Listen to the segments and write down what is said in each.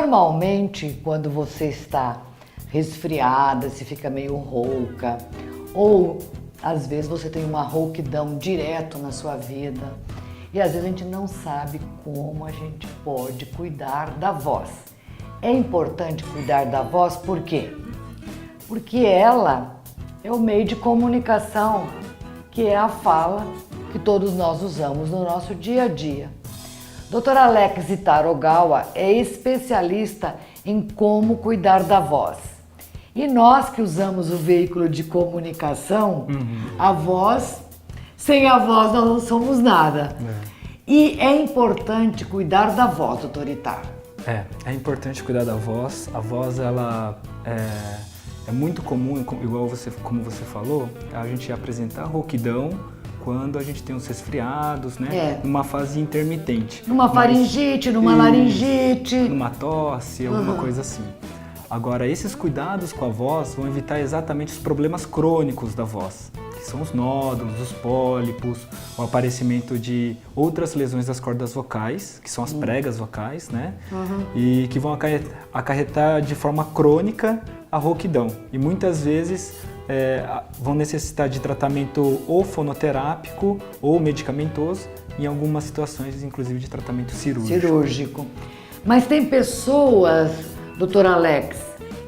Normalmente, quando você está resfriada, se fica meio rouca, ou às vezes você tem uma rouquidão direto na sua vida, e às vezes a gente não sabe como a gente pode cuidar da voz. É importante cuidar da voz, por quê? Porque ela é o meio de comunicação, que é a fala que todos nós usamos no nosso dia a dia. Dr. Alex Itarogawa é especialista em como cuidar da voz. E nós que usamos o veículo de comunicação, a voz, sem a voz nós não somos nada. E é importante cuidar da voz, doutor Itar. É importante cuidar da voz. A voz, ela é muito comum, igual como você falou, a gente apresentar rouquidão quando a gente tem os resfriados, né? Numa fase intermitente. Numa faringite, numa laringite. Numa tosse, alguma coisa assim. Agora, esses cuidados com a voz vão evitar exatamente os problemas crônicos da voz, que são os nódulos, os pólipos, o aparecimento de outras lesões das cordas vocais, que são as pregas vocais, né? E que vão acarretar de forma crônica a rouquidão. E muitas vezes vão necessitar de tratamento ou fonoterápico ou medicamentoso, em algumas situações, inclusive, de tratamento cirúrgico. Mas tem pessoas, doutor Alex,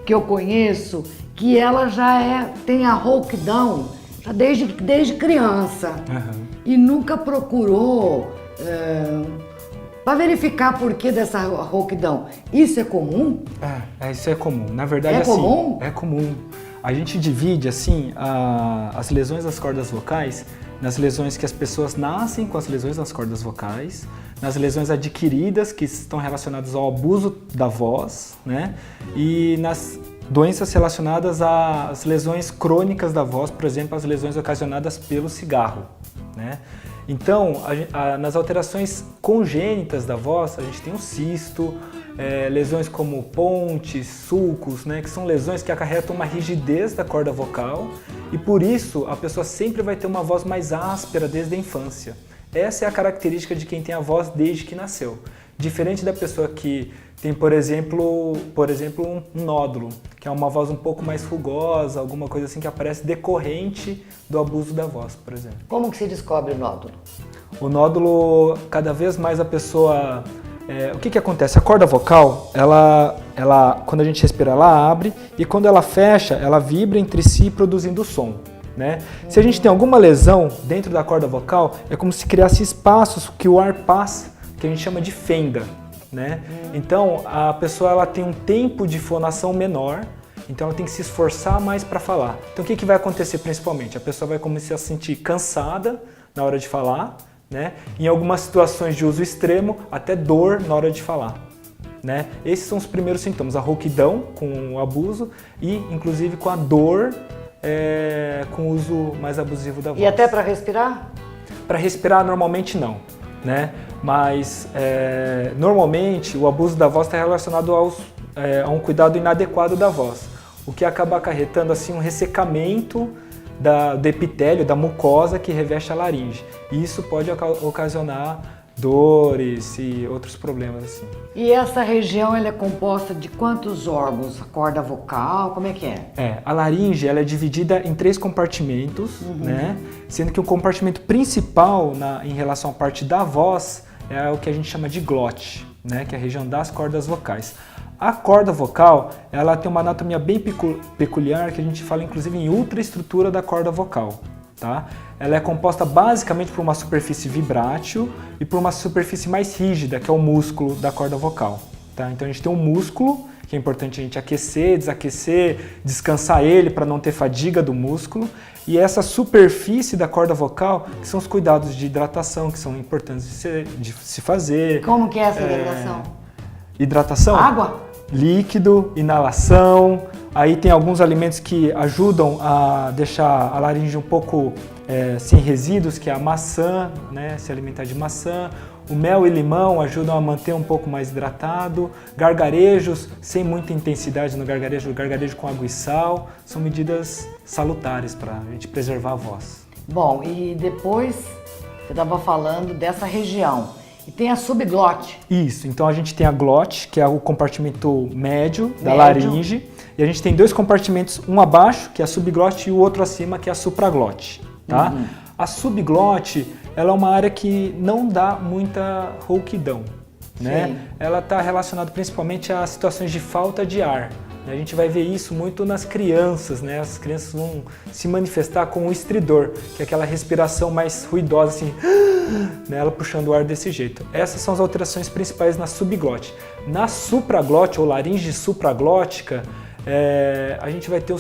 que eu conheço, que ela já tem a rouquidão já desde criança e nunca procurou para verificar por que dessa rouquidão. Isso é comum? Isso é comum. Na verdade, é comum? É comum. A gente divide assim as lesões das cordas vocais nas lesões que as pessoas nascem com as lesões nas cordas vocais, nas lesões adquiridas que estão relacionadas ao abuso da voz, né? E nas doenças relacionadas às lesões crônicas da voz, por exemplo, as lesões ocasionadas pelo cigarro, né? Então, nas alterações congênitas da voz, a gente tem o cisto, lesões como pontes, sulcos, né, que são lesões que acarretam uma rigidez da corda vocal e por isso a pessoa sempre vai ter uma voz mais áspera desde a infância. Essa é a característica de quem tem a voz desde que nasceu. Diferente da pessoa que tem, por exemplo, um nódulo, que é uma voz um pouco mais rugosa, alguma coisa assim que aparece decorrente do abuso da voz, por exemplo. Como que se descobre o nódulo? O nódulo, cada vez mais a pessoa... o que acontece? A corda vocal, ela, quando a gente respira, ela abre e quando ela fecha, ela vibra entre si produzindo som, né? Se a gente tem alguma lesão dentro da corda vocal, é como se criasse espaços que o ar passa, que a gente chama de fenda, né? Então, a pessoa ela tem um tempo de fonação menor, então ela tem que se esforçar mais para falar. Então, o que vai acontecer principalmente? A pessoa vai começar a se sentir cansada na hora de falar, né? Em algumas situações de uso extremo, até dor na hora de falar, né? Esses são os primeiros sintomas, a rouquidão com o abuso e, inclusive, com a dor com o uso mais abusivo da voz. E até para respirar? Para respirar, normalmente não, né? Mas, normalmente, o abuso da voz está relacionado a um cuidado inadequado da voz, o que acaba acarretando assim, um ressecamento do epitélio, da mucosa que reveste a laringe. E isso pode ocasionar dores e outros problemas assim. E essa região ela é composta de quantos órgãos? A corda vocal, como é que é? A laringe ela é dividida em 3 compartimentos, né? Sendo que o compartimento principal em relação à parte da voz é o que a gente chama de glote, né? Que é a região das cordas vocais. A corda vocal, ela tem uma anatomia bem peculiar, que a gente fala inclusive em ultraestrutura da corda vocal, tá? Ela é composta basicamente por uma superfície vibrátil e por uma superfície mais rígida, que é o músculo da corda vocal, tá? Então a gente tem um músculo, que é importante a gente aquecer, desaquecer, descansar ele para não ter fadiga do músculo, e essa superfície da corda vocal, que são os cuidados de hidratação, que são importantes de se fazer. Como que é essa hidratação? Hidratação? Água? Líquido, inalação, aí tem alguns alimentos que ajudam a deixar a laringe um pouco sem resíduos, que é a maçã, né, se alimentar de maçã, o mel e limão ajudam a manter um pouco mais hidratado, gargarejos sem muita intensidade no gargarejo com água e sal, são medidas salutares para a gente preservar a voz. Bom, e depois você estava falando dessa região. E tem a subglote. Isso, então a gente tem a glote, que é o compartimento médio da laringe, e a gente tem 2 compartimentos, um abaixo, que é a subglote, e o outro acima, que é a supraglote, tá? A subglote, ela é uma área que não dá muita rouquidão, né? Sim. Ela está relacionada principalmente a situações de falta de ar. A gente vai ver isso muito nas crianças, né? As crianças vão se manifestar com o estridor, que é aquela respiração mais ruidosa, assim, né? Ela puxando o ar desse jeito. Essas são as alterações principais na subglote. Na supraglote, ou laringe supraglótica, a gente vai ter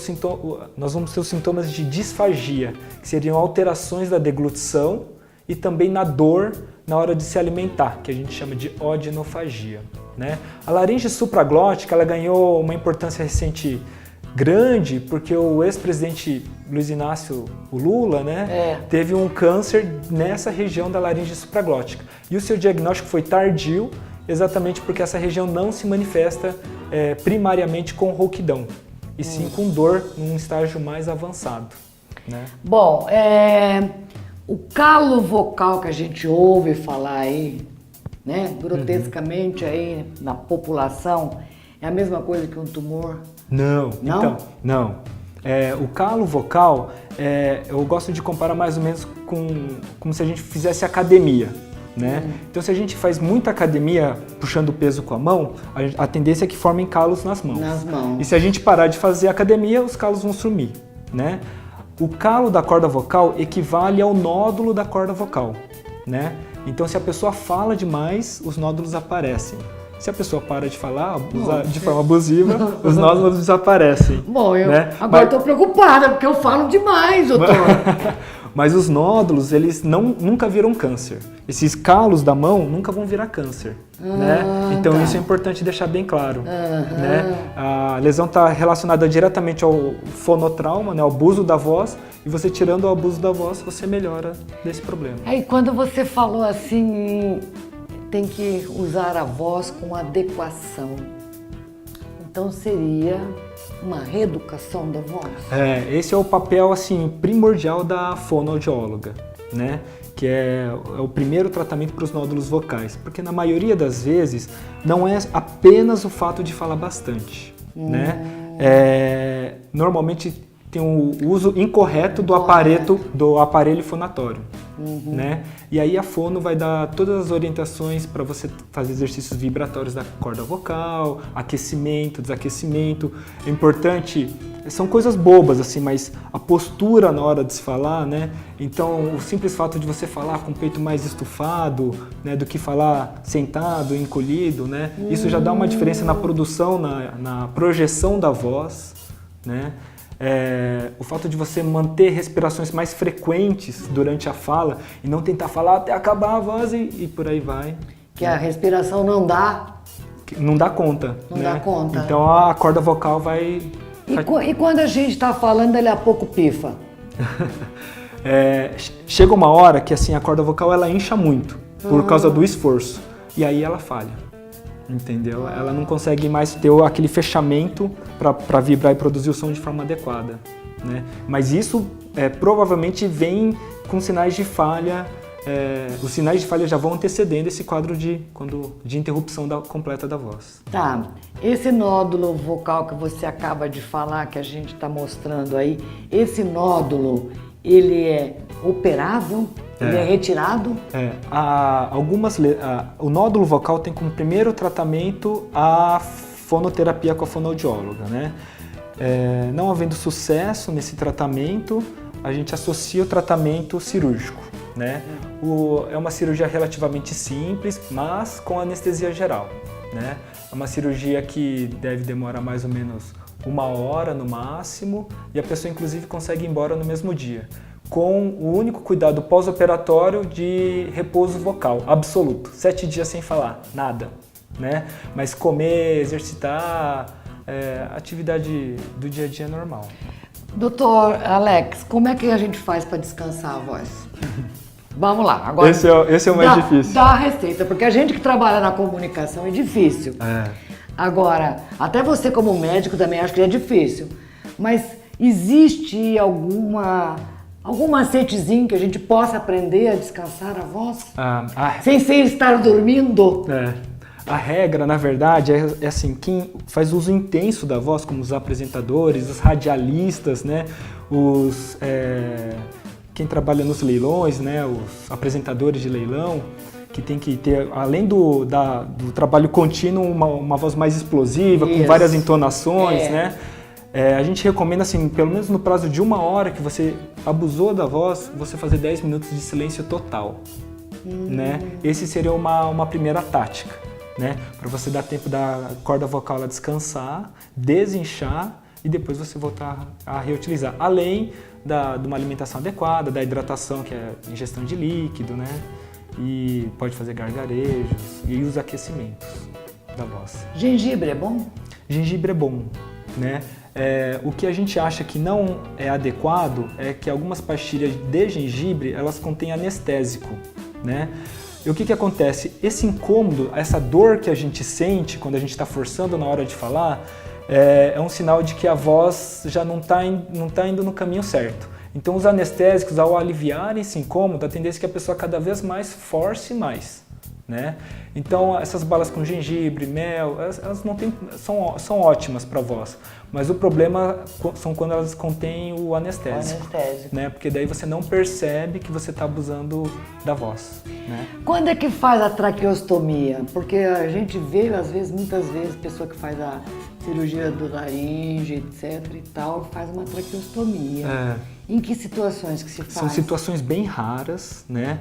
nós vamos ter os sintomas de disfagia, que seriam alterações da deglutição e também na dor na hora de se alimentar, que a gente chama de odinofagia, né? A laringe supraglótica, ela ganhou uma importância recente grande porque o ex-presidente Luiz Inácio Lula, né, teve um câncer nessa região da laringe supraglótica. E o seu diagnóstico foi tardio, exatamente porque essa região não se manifesta primariamente com rouquidão, e sim com dor num estágio mais avançado, né? Bom, o calo vocal que a gente ouve falar aí, né, grotescamente aí na população, é a mesma coisa que um tumor? Não, Não? então, não. O calo vocal, eu gosto de comparar mais ou menos como se a gente fizesse academia, né? Então, se a gente faz muita academia puxando peso com a mão, a tendência é que formem calos nas mãos. Nas mãos. E se a gente parar de fazer academia, os calos vão sumir, né? O calo da corda vocal equivale ao nódulo da corda vocal, né? Então, se a pessoa fala demais, os nódulos aparecem. Se a pessoa para de falar de forma abusiva, os nódulos desaparecem. Bom, eu né? agora estou preocupada, porque eu falo demais, doutor. Mas os nódulos, eles nunca viram câncer. Esses calos da mão nunca vão virar câncer, né? Então isso é importante deixar bem claro, né? A lesão está relacionada diretamente ao fonotrauma, né? Ao abuso da voz, e você tirando o abuso da voz, você melhora desse problema. E quando você falou assim, tem que usar a voz com adequação, então seria uma reeducação da voz? Esse é o papel assim primordial da fonoaudióloga, né? Que é o primeiro tratamento para os nódulos vocais, porque na maioria das vezes não é apenas o fato de falar bastante, né? Normalmente tem o uso incorreto do aparelho fonatório, né? E aí a fono vai dar todas as orientações para você fazer exercícios vibratórios da corda vocal, aquecimento, desaquecimento. É importante, são coisas bobas assim, mas a postura na hora de se falar, né? Então o simples fato de você falar com o peito mais estufado, né, do que falar sentado, encolhido, né? Isso já dá uma diferença na produção, na projeção da voz, né? O fato de você manter respirações mais frequentes durante a fala e não tentar falar até acabar a voz e por aí vai. Que a respiração não dá conta. Não dá conta. Então a corda vocal vai... E quando a gente está falando, ele a pouco pifa? Chega uma hora que assim, a corda vocal ela incha muito por causa do esforço e aí ela falha. Entendeu? Ela não consegue mais ter aquele fechamento para vibrar e produzir o som de forma adequada, né? Mas isso provavelmente vem com sinais de falha. Os sinais de falha já vão antecedendo esse quadro de interrupção completa da voz. Tá. Esse nódulo vocal que você acaba de falar, que a gente está mostrando aí, esse nódulo, ele é operável? Ele é retirado? O nódulo vocal tem como primeiro tratamento a fonoterapia com a fonoaudióloga, né? Não havendo sucesso nesse tratamento, a gente associa o tratamento cirúrgico, né? É uma cirurgia relativamente simples, mas com anestesia geral, né? É uma cirurgia que deve demorar mais ou menos 1 hora no máximo e a pessoa inclusive consegue ir embora no mesmo dia, com o único cuidado pós-operatório de repouso vocal absoluto, 7 dias sem falar, nada, né? Mas comer, exercitar, atividade do dia a dia normal. Doutor Alex, como é que a gente faz para descansar a voz? Vamos lá, agora... Esse é o mais difícil. Dá a receita, porque a gente que trabalha na comunicação é difícil. Agora, até você como médico também acho que é difícil, mas existe alguma Algum macetezinho que a gente possa aprender a descansar a voz? Sem estar dormindo? A regra, na verdade, é assim, quem faz uso intenso da voz, como os apresentadores, os radialistas, né, quem trabalha nos leilões, né, os apresentadores de leilão, que tem que ter, além do trabalho contínuo, uma voz mais explosiva, com várias entonações, né? A gente recomenda, assim, pelo menos no prazo de 1 hora que você abusou da voz, você fazer 10 minutos de silêncio total, né? Esse seria uma primeira tática, né? Para você dar tempo da corda vocal ela descansar, desinchar e depois você voltar a reutilizar. Além de uma alimentação adequada, da hidratação, que é ingestão de líquido, né? E pode fazer gargarejos e os aquecimentos da voz. Gengibre é bom? Gengibre é bom, né? O que a gente acha que não é adequado é que algumas pastilhas de gengibre, elas contêm anestésico, né? E o que acontece? Esse incômodo, essa dor que a gente sente quando a gente está forçando na hora de falar, é um sinal de que a voz já não tá indo no caminho certo. Então os anestésicos, ao aliviarem esse incômodo, a tendência é que a pessoa cada vez mais force mais, né? Então essas balas com gengibre, mel, elas não são ótimas para a voz, mas o problema são quando elas contêm o anestésico, né? Porque daí você não percebe que você está abusando da voz, né? Quando é que faz a traqueostomia? Porque a gente vê, muitas vezes, pessoa que faz a cirurgia do laringe, etc e tal, faz uma traqueostomia. Em que situações que se faz? São situações bem raras, né?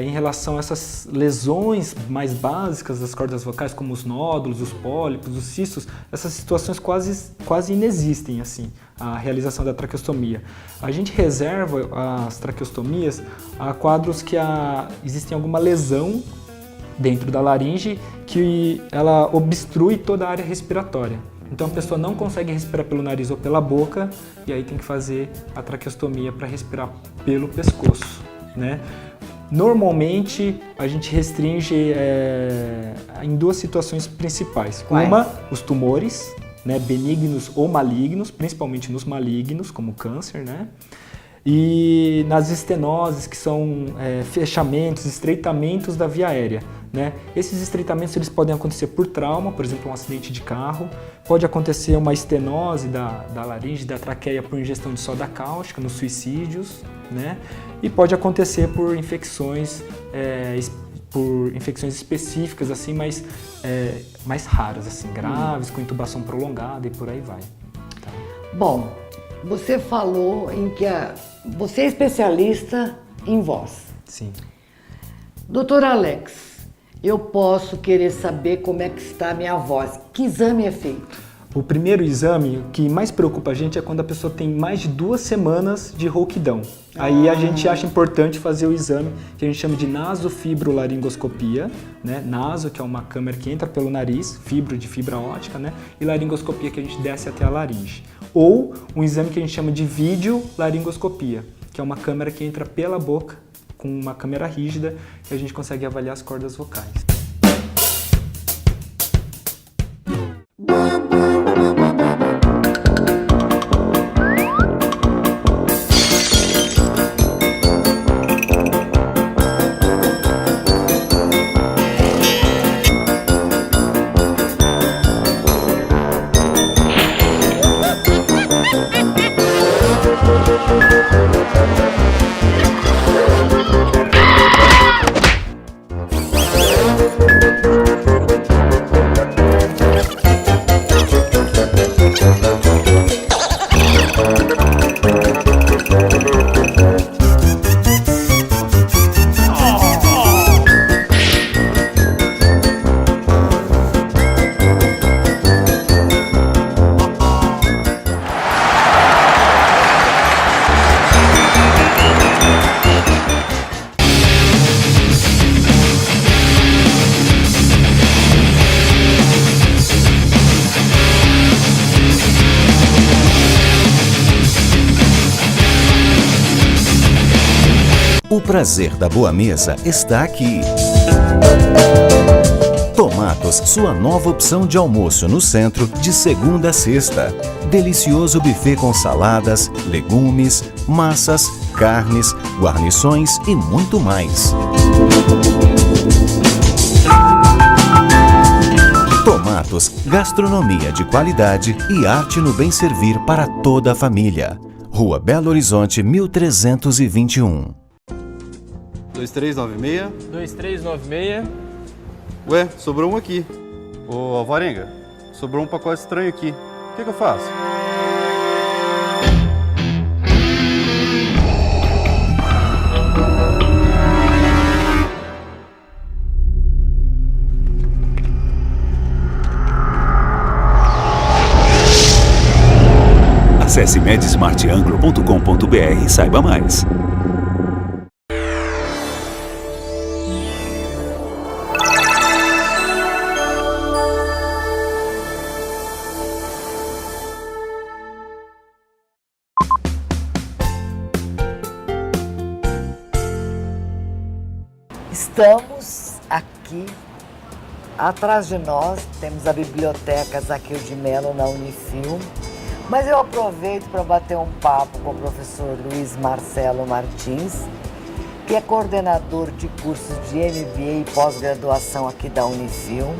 Em relação a essas lesões mais básicas das cordas vocais, como os nódulos, os pólipos, os cistos, essas situações quase inexistem, assim, a realização da traqueostomia. A gente reserva as traqueostomias a quadros que existem alguma lesão dentro da laringe que ela obstrui toda a área respiratória. Então a pessoa não consegue respirar pelo nariz ou pela boca e aí tem que fazer a traqueostomia para respirar pelo pescoço, né? Normalmente a gente restringe em 2 situações principais. Quais? Uma, os tumores, né, benignos ou malignos, principalmente nos malignos, como câncer, né? E nas estenoses, que são fechamentos, estreitamentos da via aérea, né? Esses estreitamentos eles podem acontecer por trauma, por exemplo, um acidente de carro. Pode acontecer uma estenose da laringe, da traqueia por ingestão de soda cáustica, nos suicídios, né? E pode acontecer por infecções específicas, assim, mais raras, assim, graves, com intubação prolongada e por aí vai. Tá? Bom, você falou em que você é especialista em voz. Sim. Doutor Alex, eu posso querer saber como é que está a minha voz. Que exame é feito? O primeiro exame que mais preocupa a gente é quando a pessoa tem mais de 2 semanas de rouquidão. Aí a gente acha importante fazer o exame que a gente chama de nasofibrolaringoscopia, né? Naso, que é uma câmera que entra pelo nariz, fibro de fibra óptica, né? E laringoscopia, que a gente desce até a laringe. Ou um exame que a gente chama de videolaringoscopia, que é uma câmera que entra pela boca, com uma câmera rígida, que a gente consegue avaliar as cordas vocais. O prazer da boa mesa está aqui. Tomatos, sua nova opção de almoço no centro, de segunda a sexta. Delicioso buffet com saladas, legumes, massas, carnes, guarnições e muito mais. Tomatos, gastronomia de qualidade e arte no bem servir para toda a família. Rua Belo Horizonte, 1321. 2396. 2396. Ué, sobrou um aqui. Ô, Alvarenga, sobrou um pacote estranho aqui. O que eu faço? Acesse medsmartanglo.com.br e saiba mais. Estamos aqui, atrás de nós, temos a Biblioteca Zaqueu de Mello na Unifil, mas eu aproveito para bater um papo com o professor Luiz Marcelo Martins, que é coordenador de cursos de MBA e pós-graduação aqui da Unifil,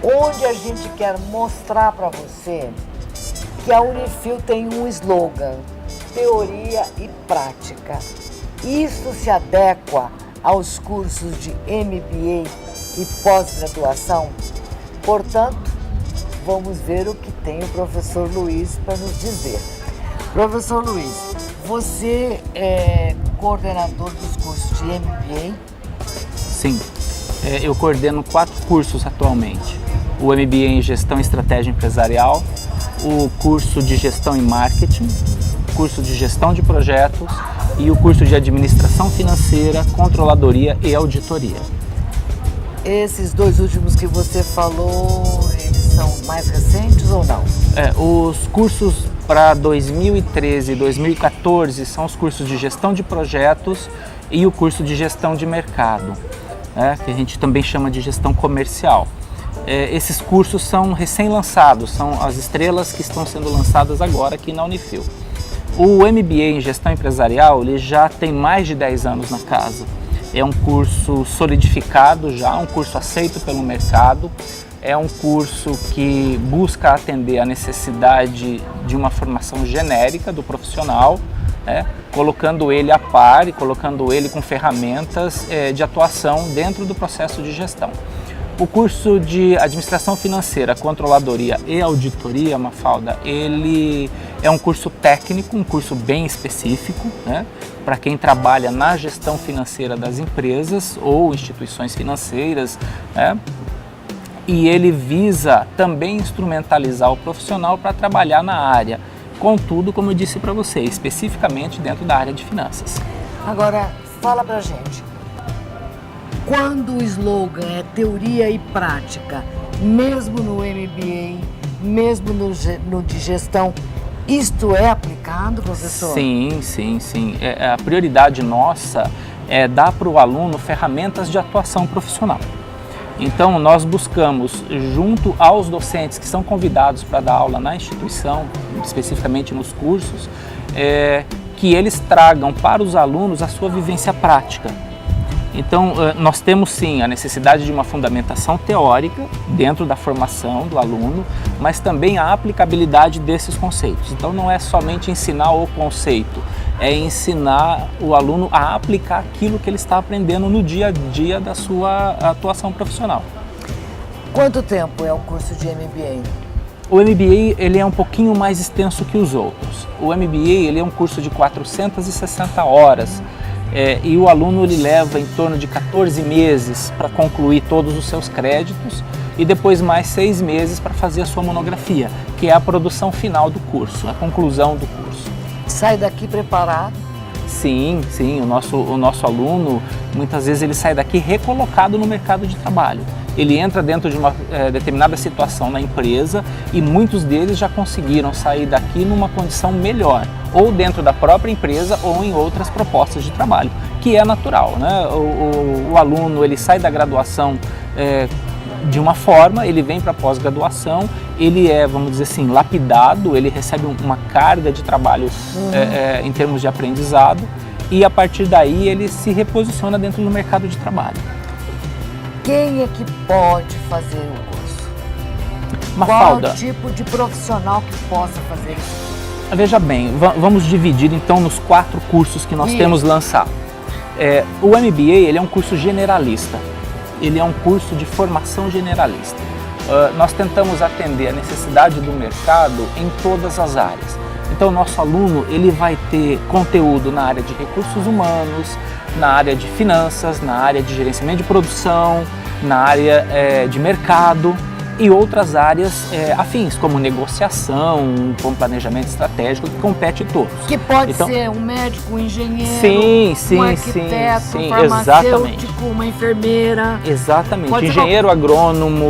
onde a gente quer mostrar para você que a Unifil tem um slogan, teoria e prática. Isso se adequa aos cursos de MBA e pós-graduação. Portanto, vamos ver o que tem o professor Luiz para nos dizer. Professor Luiz, você é coordenador dos cursos de MBA? Sim, eu coordeno 4 cursos atualmente. O MBA em Gestão e Estratégia Empresarial, o curso de Gestão e Marketing, o curso de Gestão de Projetos e o curso de Administração Financeira, Controladoria e Auditoria. Esses 2 últimos que você falou, eles são mais recentes ou não? Os cursos para 2013 e 2014 são os cursos de Gestão de Projetos e o curso de Gestão de Mercado, que a gente também chama de Gestão Comercial. Esses cursos são recém-lançados, são as estrelas que estão sendo lançadas agora aqui na Unifil. O MBA em Gestão Empresarial, ele já tem mais de 10 anos na casa. É um curso solidificado já, um curso aceito pelo mercado. É um curso que busca atender a necessidade de uma formação genérica do profissional, colocando ele a par e colocando ele com ferramentas de atuação dentro do processo de gestão. O curso de Administração Financeira, Controladoria e Auditoria, Mafalda, ele é um curso técnico, um curso bem específico, para quem trabalha na gestão financeira das empresas ou instituições financeiras, e ele visa também instrumentalizar o profissional para trabalhar na área, contudo, como eu disse para você, especificamente dentro da área de finanças. Agora, fala pra gente. Quando o slogan é teoria e prática, mesmo no MBA, mesmo no de gestão, isto é aplicado, professor? Sim. A prioridade nossa é dar para o aluno ferramentas de atuação profissional. Então, nós buscamos, junto aos docentes que são convidados para dar aula na instituição, especificamente nos cursos, que eles tragam para os alunos a sua vivência prática. Então, nós temos sim a necessidade de uma fundamentação teórica dentro da formação do aluno, mas também a aplicabilidade desses conceitos. Então, não é somente ensinar o conceito, é ensinar o aluno a aplicar aquilo que ele está aprendendo no dia a dia da sua atuação profissional. Quanto tempo é o curso de MBA? O MBA ele é um pouquinho mais extenso que os outros. O MBA ele é um curso de 460 horas. E o aluno ele leva em torno de 14 meses para concluir todos os seus créditos e depois mais 6 meses para fazer a sua monografia, que é a produção final do curso, a conclusão do curso. Sai daqui preparado? Sim, o nosso aluno, muitas vezes ele sai daqui recolocado no mercado de trabalho. Ele entra dentro de uma determinada situação na empresa e muitos deles já conseguiram sair daqui numa condição melhor, ou dentro da própria empresa ou em outras propostas de trabalho, que é natural, né? O aluno ele sai da graduação de uma forma, ele vem para pós-graduação, ele é, vamos dizer assim, lapidado, ele recebe uma carga de trabalho em termos de aprendizado, e a partir daí ele se reposiciona dentro do mercado de trabalho. Quem é que pode fazer o curso? Mafalda, Qual tipo de profissional que possa fazer isso? veja bem, vamos dividir então nos 4 cursos que nós Isso. temos lançado. O MBA ele é um curso generalista, ele é um curso de formação generalista. Nós tentamos atender a necessidade do mercado em todas as áreas. Então, o nosso aluno ele vai ter conteúdo na área de recursos humanos, na área de finanças, na área de gerenciamento de produção, na área de mercado e outras áreas afins, como negociação, como planejamento estratégico, que compete a todos. Que pode Então, ser um médico, um engenheiro, sim, um arquiteto, sim, um farmacêutico, exatamente. uma enfermeira. Exatamente, Pode ser engenheiro agrônomo,